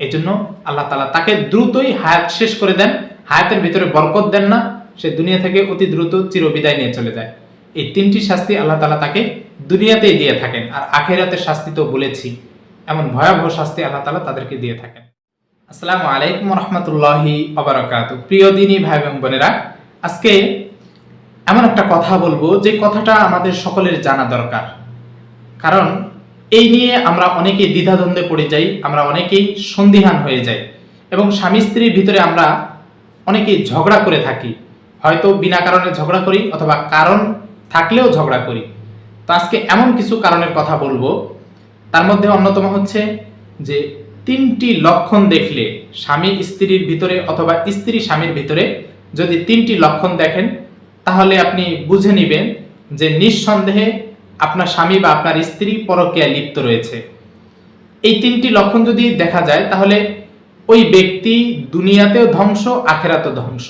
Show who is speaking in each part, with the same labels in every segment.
Speaker 1: এই জন্য আল্লাহ তাআলা তাকে দ্রুতই হায়াত শেষ করে দেন, হায়াতের ভিতরে বরকত দেন না, সে দুনিয়া থেকে অতি দ্রুত চিরবিদায় নিয়ে চলে যায়। এই তিনটি শাস্তি আল্লাহ তাআলা তাকে দুনিয়াতেই দিয়ে থাকেন, আর আখিরাতের শাস্তি তো বলেছি, এমন ভয়াবহ শাস্তি আল্লাহ তাআলা তাদেরকে দিয়ে থাকেন। আসসালামু আলাইকুম রহমতুল্লাহি ওয়াবারাকাতুহু। প্রিয় দিনী ভাই এবং বোনেরা, আজকে এমন একটা কথা বলবো যে কথাটা আমাদের সকলের জানা দরকার। কারণ এই নিয়ে আমরা অনেকেই দ্বিধাদ্বন্দ্বে পড়ে যাই, আমরা অনেকেই সন্দিহান হয়ে যাই, এবং স্বামী স্ত্রীর ভিতরে আমরা অনেকেই ঝগড়া করে থাকি। হয়তো বিনা কারণে ঝগড়া করি, অথবা কারণ থাকলেও ঝগড়া করি। তো আজকে এমন কিছু কারণের কথা বলবো, তার মধ্যে অন্যতম হচ্ছে যে তিনটি লক্ষণ দেখলে স্বামী স্ত্রীর ভিতরে অথবা স্ত্রী স্বামীর ভিতরে যদি তিনটি লক্ষণ দেখেন, তাহলে আপনি বুঝে নেবেন যে নিঃসন্দেহে আপনার স্বামী বা আপনার স্ত্রী পরকীয়ায় লিপ্ত রয়েছে। এই তিনটি লক্ষণ যদি দেখা যায়, তাহলে ওই ব্যক্তি দুনিয়াতেও ধ্বংস, আখিরাতেও ধ্বংস।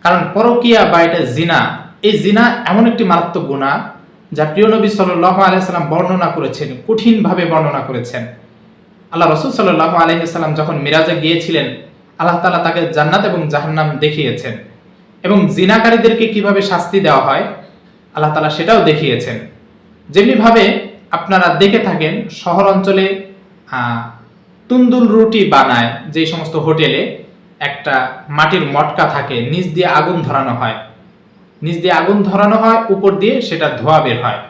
Speaker 1: কারণ পরকীয়া বা এটা জিনা, এই জিনা এমন একটি মারাত্মক গুনাহ যা প্রিয় নবী সাল্লাল্লাহু আলাইহি সাল্লাম বর্ণনা করেছেন, কঠিনভাবে বর্ণনা করেছেন। আল্লাহ রাসূল সাল্লাল্লাহু আলাইহি সাল্লাম যখন মিরাজে গিয়েছিলেন, আল্লাহ তাআলা তাকে জান্নাত এবং জাহান্নাম দেখিয়েছেন, এবং জিনাকারীদেরকে কিভাবে শাস্তি দেওয়া হয় আল্লাহ তাআলা সেটাও দেখিয়েছেন। যেমনিভাবে আপনারা দেখে থাকেন শহর অঞ্চলে তুন্দুল রুটি বানায় যে সমস্ত হোটেলে, একটা মাটির মটকা থাকে, নিচ দিয়ে আগুন ধরানো হয়, নিচ দিয়ে আগুন ধরানো হয়, উপর দিয়ে সেটা ধোঁয়া বের হয়।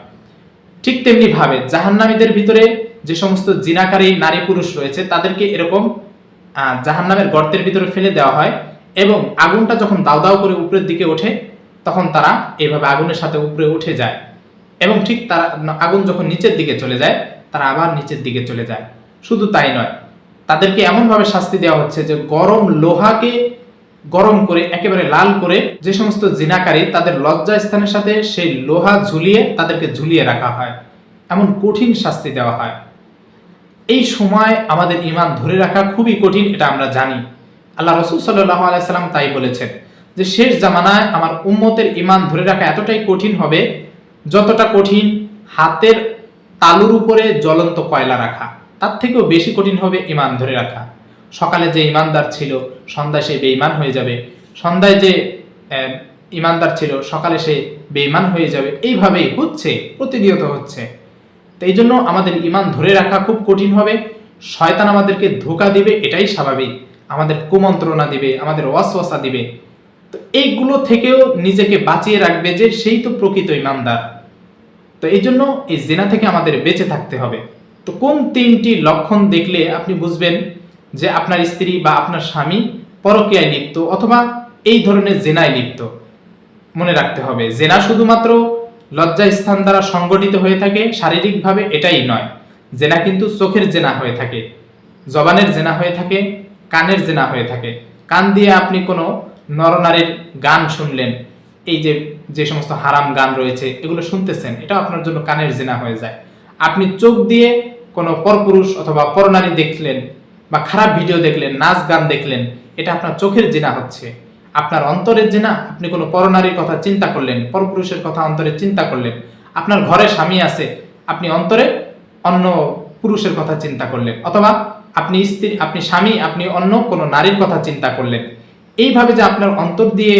Speaker 1: ঠিক তেমনি ভাবে জাহান্নামীদের ভিতরে যে সমস্ত জিনাকারী নারী পুরুষ রয়েছে, তাদেরকে এরকম জাহান্নামের গর্তের ভিতরে ফেলে দেওয়া হয়, এবং আগুনটা যখন দাউ দাউ করে উপরের দিকে ওঠে, তখন তারা এইভাবে আগুনের সাথে উপরে উঠে যায়, এবং ঠিক তারা আগুন যখন নিচের দিকে চলে যায়, তারা আবার নিচের দিকে চলে যায়। শুধু তাই নয়, তাদেরকে এমনভাবে শাস্তি দেওয়া হচ্ছে যে গরম লোহাকে গরম করে একেবারে লাল করে যে সমস্ত জিনাকারী, তাদের লজ্জা স্থানের সাথে সেই লোহা ঝুলিয়ে তাদেরকে ঝুলিয়ে রাখা হয়, এমন কঠিন শাস্তি দেওয়া হয়। এই সময় আমাদের ঈমান ধরে রাখা খুবই কঠিন, এটা আমরা জানি। আল্লাহ রাসূল সাল্লাল্লাহু আলাইহি সাল্লাম তাই বলেছেন যে শেষ জামানায় আমার উম্মতের ঈমান ধরে রাখা এতটাই কঠিন হবে, যতটা কঠিন হাতের তালুর উপরে জ্বলন্ত কয়লা রাখা, তার থেকেও বেশি কঠিন হবে ঈমান ধরে রাখা। সকালে যে ঈমানদার ছিল, সন্ধ্যায় সে বেঈমান হয়ে যাবে, সন্ধ্যায় যে ঈমানদার ছিল, সকালে সে বেঈমান হয়ে যাবে। এইভাবেই হচ্ছে, প্রতিনিয়ত হচ্ছে। তো এই জন্য আমাদের ঈমান ধরে রাখা খুব কঠিন হবে। শয়তান আমাদেরকে ধোঁকা দিবে, এটাই স্বাভাবিক, আমাদের কুমন্ত্রণা দিবে, আমাদের ওয়াসওয়াসা দিবে। তো এইগুলো থেকেও নিজেকে বাঁচিয়ে রাখবে যে সেই তো প্রকৃত ঈমানদার। তো এই জন্য এই জিনা থেকে আমাদের বেঁচে থাকতে হবে। তো কোন তিনটি লক্ষণ দেখলে আপনি বুঝবেন যে আপনার স্ত্রী বা আপনার স্বামী পরকীয়ায় লিপ্ত, অথবা এই ধরনের জিনায় লিপ্ত? মনে রাখতে হবে, জেনা শুধুমাত্র লজ্জা স্থান দ্বারা সংগঠিত হয়ে থাকে শারীরিকভাবে, এটাই নয়। জেনা কিন্তু চোখের জেনা হয়ে থাকে, জবানের জেনা হয়ে থাকে, কানের জেনা হয়ে থাকে। কান দিয়ে আপনি কোনো নরনারীর গান শুনলেন, এই যে যে সমস্ত হারাম গান রয়েছে এগুলো শুনতেছেন, এটা আপনার জন্য কানের জেনা হয়ে যায়। আপনি চোখ দিয়ে কোনো পরপুরুষ অথবা পরনারী দেখলেন, বা খারাপ ভিডিও দেখলেন, নাচ গান দেখলেন, এটা আপনার চোখের জেনা হচ্ছে। আপনার অন্তরের জেনা, আপনি কোনো পরনারীর কথা চিন্তা করলেন, পরপুরুষের কথা অন্তরে চিন্তা করলেন। আপনার ঘরে স্বামী আছে, আপনি অন্তরে অন্য পুরুষের কথা চিন্তা করলেন, অথবা আপনি স্ত্রী, আপনি স্বামী, আপনি অন্য কোনো নারীর কথা চিন্তা করলেন। এইভাবে যে আপনার অন্তর দিয়ে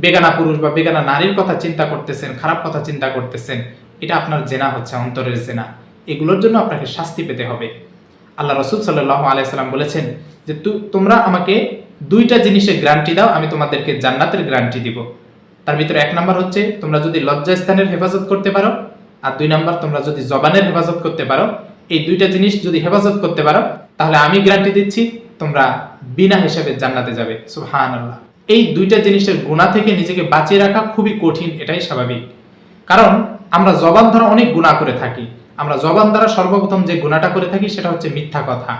Speaker 1: বেগানা পুরুষ বা বেগানা নারীর কথা চিন্তা করতেছেন, খারাপ কথা চিন্তা করতেছেন, এটা আপনার জেনা হচ্ছে, অন্তরের জেনা। এগুলোর জন্য আপনাকে শাস্তি পেতে হবে। আল্লাহ রাসূল সাল্লাল্লাহু আলাইহি সাল্লাম বলেছেন যে তোমরা আমাকে দুইটা জিনিসের গ্যারান্টি দাও, আমি তোমাদেরকে জান্নাতের গ্যারান্টি দিব। তার ভিতরে এক নাম্বার হচ্ছে তোমরা যদি লজ্জাস্থানের হেফাজত করতে পারো, আর দুই নাম্বার তোমরা যদি জবানের হেফাজত করতে পারো। এই দুইটা জিনিস যদি হেফাজত করতে পারো, তাহলে আমি গ্যারান্টি দিচ্ছি তোমরা বিনা হিসাবে জান্নাতে যাবে। সুবহানাল্লাহ। এই দুইটা জিনিসের গুনাহ থেকে নিজেকে বাঁচিয়ে রাখা খুবই কঠিন, এটাই স্বাভাবিক। কারণ আমরা জবান দ্বারা অনেক গুনাহ করে থাকি। আমরা জবান দ্বারা সর্বপ্রথম যে গুনাহটা করে থাকি সেটা হচ্ছে মিথ্যা কথা।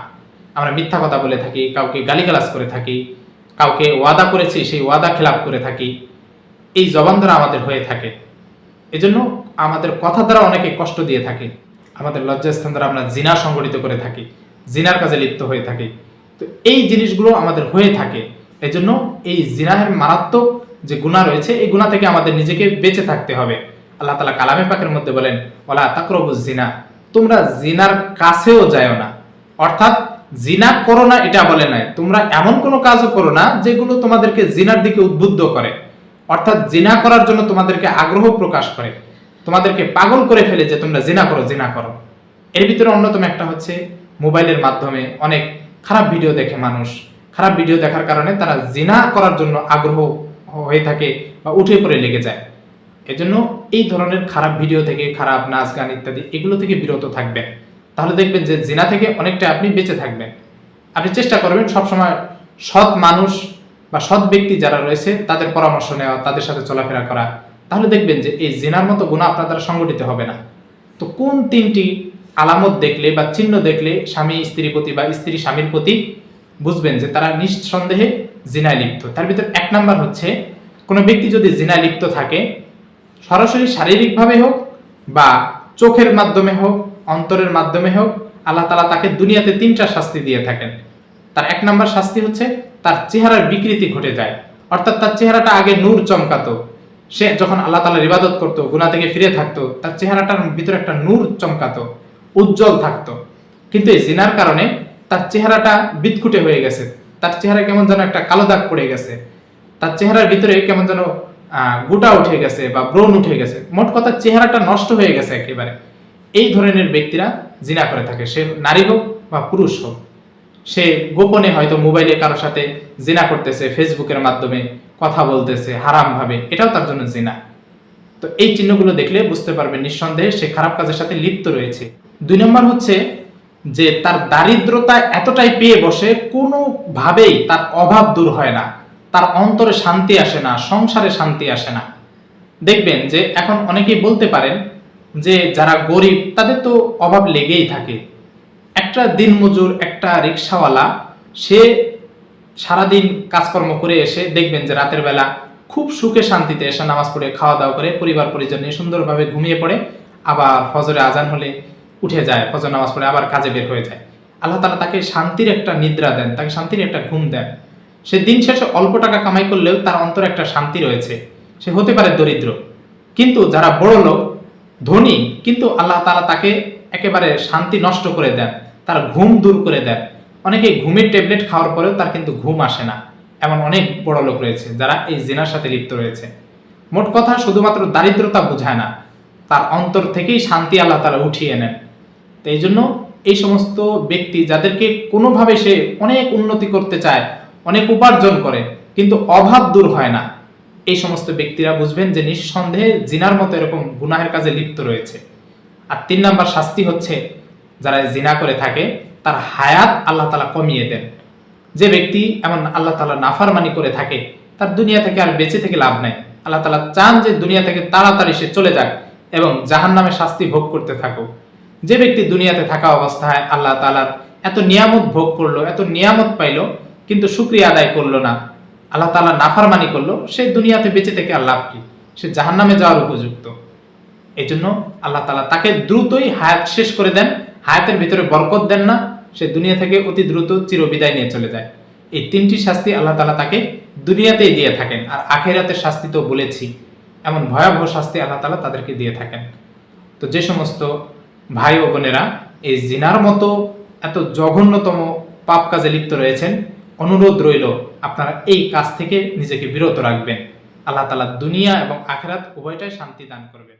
Speaker 1: আমরা মিথ্যা কথা বলে থাকি, কাউকে গালিগালাজ করে থাকি, কাউকে ওয়াদা করেছি সেই ওয়াদা খেলাপ করে থাকি। এই জবান দ্বারা আমাদের হয়ে থাকে। এজন্য আমাদের কথা দ্বারা অনেকে কষ্ট দিয়ে থাকে। আমাদের লজ্জাস্থান দ্বারা আমরা জিনা সংগঠিত করে থাকি, জিনার কাজে লিপ্ত হয়ে থাকি। তো এই জিনিসগুলো আমাদের হয়ে থাকে। এজন্য এই জিনাহের মারাত্মক যে গুনাহ রয়েছে, এই গুনাহ থেকে আমাদের নিজেকে বেঁচে থাকতে হবে। আল্লাহ তাআলা কালামে পাকের মধ্যে বলেন, ওয়ালা তাকরাবুজ জিনা, তোমরা জিনার কাছেও যাও না। অর্থাৎ জিনা করো না এটা বলে নাই, তোমরা এমন কোনো কাজও করো না যেগুলো তোমাদেরকে জিনার দিকে উদ্বুদ্ধ করে, অর্থাৎ জিনা করার জন্য তোমাদেরকে আগ্রহ প্রকাশ করে, তোমাদেরকে পাগল করে ফেলে যে তোমরা জিনা করো জিনা করো। এর ভিতরে অন্যতম একটা হচ্ছে মোবাইলের মাধ্যমে অনেক খারাপ ভিডিও দেখে মানুষ, খারাপ ভিডিও দেখার কারণে তারা জিনা করার জন্য আগ্রহ হয়ে থাকে বা উঠে পড়ে লেগে যায়। এজন্য এই ধরনের খারাপ ভিডিও থেকে, খারাপ নাচ গান ইত্যাদি এগুলো থেকে বিরত থাকবেন, তাহলে দেখবেন যে জিনা থেকে অনেকটা আপনি বেঁচে থাকবেন। আপনি চেষ্টা করবেন সবসময় সৎ মানুষ বা সৎ ব্যক্তি যারা রয়েছে তাদের পরামর্শ নেওয়া, তাদের সাথে চলাফেরা করা, তাহলে দেখবেন যে এই জিনার মতো গুনাহ আপনার দ্বারা সংগঠিত হবে না। তো কোন তিনটি আলামত দেখলে বা চিহ্ন দেখলে স্বামী স্ত্রীর প্রতি বা স্ত্রী স্বামীর প্রতি বুঝবেন যে তারা নিঃসন্দেহে জিনায় লিপ্ত? তার ভিতর 1 নাম্বার হচ্ছে, কোনো ব্যক্তি যদি জিনায় লিপ্ত থাকে, সরাসরি শারীরিকভাবে হোক বা চোখের মাধ্যমে হোক, অন্তরের মাধ্যমে হোক, আল্লাহ তাআলা তাকে দুনিয়াতে 3টা শাস্তি দিয়ে থাকেন। তার 1 নাম্বার শাস্তি হচ্ছে তার চেহারার বিকৃতি ঘটে যায়, অর্থাৎ তার চেহারাটা আগে নূর চমকাতো, সে যখন আল্লাহ তাআলার ইবাদত করতো, গুনাহ থেকে ফিরে থাকতো, তার চেহারাটার ভিতরে একটা নূর চমকাতো, উজ্জ্বল থাকতো। কিন্তু এই জিনার কারণে তার চেহারাটা বিদকুটে হয়ে গেছে, তার চেহারায় কেমন যেন একটা কালো দাগ পড়ে গেছে, তার চেহারার ভিতরে কেমন যেন গোটা উঠে গেছে বা ব্রণ উঠে গেছে, মোট কথা চেহারাটা নষ্ট হয়ে গেছে একেবারে। এই ধরনের ব্যক্তিরা জিনা করে থাকে, সে নারী হোক বা পুরুষ হোক। সে গোপনে হয়তো মোবাইলে কারোর সাথে জিনা করতেছে, ফেসবুকের মাধ্যমে কথা বলতেছে হারাম ভাবে, এটাও তার জন্য জিনা। তো এই চিহ্নগুলো দেখলে বুঝতে পারবেন নিঃসন্দেহে সে খারাপ কাজের সাথে লিপ্ত রয়েছে। 2 নম্বর হচ্ছে যে তার দারিদ্রতা এতটাই পেয়ে বসে, কোনোভাবেই তার অভাব দূর হয় না, তার অন্তরে শান্তি আসে না, সংসারে শান্তি আসে না। দেখবেন যে এখন অনেকেই বলতে পারেন যে যারা গরিব তাদের তো অভাব লেগেই থাকে। একটা দিনমজুর, একটা রিক্সাওয়ালা, সে সারাদিন কাজকর্ম করে এসে দেখবেন যে রাতের বেলা খুব সুখে শান্তিতে এসে নামাজ পড়ে খাওয়া দাওয়া করে পরিবার পরিজন নিয়ে সুন্দরভাবে ঘুমিয়ে পড়ে, আবার ফজরে আজান হলে উঠে যায়, ফজর নামাজ পড়ে আবার কাজে বের হয়ে যায়। আল্লাহ তাআলা তাকে শান্তির একটা নিদ্রা দেন, তাকে শান্তির একটা ঘুম দেন। সে দিন শেষে অল্প টাকা কামাই করলেও তার অন্তরে একটা শান্তি রয়েছে। সে হতে পারে দরিদ্র, কিন্তু যারা বড় লোক, ধনী, কিন্তু আল্লাহ তাআলা তাকে একেবারে শান্তি নষ্ট করে দেন, তার ঘুম দূর করে দেন। অনেকে ঘুমের ট্যাবলেট খাওয়ার পরেও তার কিন্তু ঘুম আসে না, এমন অনেক বড় লোক রয়েছে যারা এই জিনার সাথে লিপ্ত রয়েছে। মোট কথা শুধুমাত্র দারিদ্রতা বোঝায় না, তার অন্তর থেকেই শান্তি আল্লাহ তাআলা উঠিয়ে নেন। তো এই জন্য এই সমস্ত ব্যক্তি যাদেরকে কোনোভাবে সে অনেক উন্নতি করতে চায়, অনেক উপার্জন করে, কিন্তু অভাব দূর হয় না, এই সমস্ত ব্যক্তিরা বুঝবেন যে নিঃসন্দেহে জিনার মতো এরকম গুনাহের কাজে লিপ্ত রয়েছে। আর 3 নাম্বার শাস্তি হচ্ছে, যারা জিনা করে থাকে তার হায়াত আল্লাহ তাআলা কমিয়ে দেন। যে ব্যক্তি এমন আল্লাহ তাআলা নাফরমানি করে থাকে, তার দুনিয়া থেকে আর বেঁচে থেকে লাভ নাই। আল্লাহ তাআলা চান যে দুনিয়া থেকে তাড়াতাড়ি সে চলে যাক এবং জাহান্নামে শাস্তি ভোগ করতে থাকুক। যে ব্যক্তি দুনিয়াতে থাকা অবস্থায় আল্লাহ তাআলার এত নিয়ামত ভোগ করলো, এত নিয়ামত পাইলো, কিন্তু শুকরিয়া আদায় করলো না, আল্লাহ তাআলা নাফরমানি করলো, সে দুনিয়াতে বেঁচে থেকে আর লাভ কি? সে জাহান্নামে যাওয়ার উপযুক্ত। এই জন্য আল্লাহ তাআলা তাকে দ্রুতই হায়াত শেষ করে দেন, হায়াতের ভিতরে বরকত দেন না, সে দুনিয়া থেকে অতি দ্রুত চিরবিদায় নিয়ে চলে যায়। এই 3টি শাস্তি আল্লাহ তাআলা তাকে দুনিয়াতেই দিয়ে থাকেন, আর আখিরাতের শাস্তি তো বলেছি, এমন ভয়াবহ শাস্তি আল্লাহ তাআলা তাদেরকে দিয়ে থাকেন। তো যে সমস্ত ভাই ও বোনেরা এই জিনার মতো এত জঘন্যতম পাপ কাজে লিপ্ত রয়েছেন, অনুরোধ রইল আপনারা এই কাজ থেকে নিজেকে বিরত রাখবেন। আল্লাহ তাআলা দুনিয়া এবং আখিরাত উভয়টাই শান্তি দান করবেন।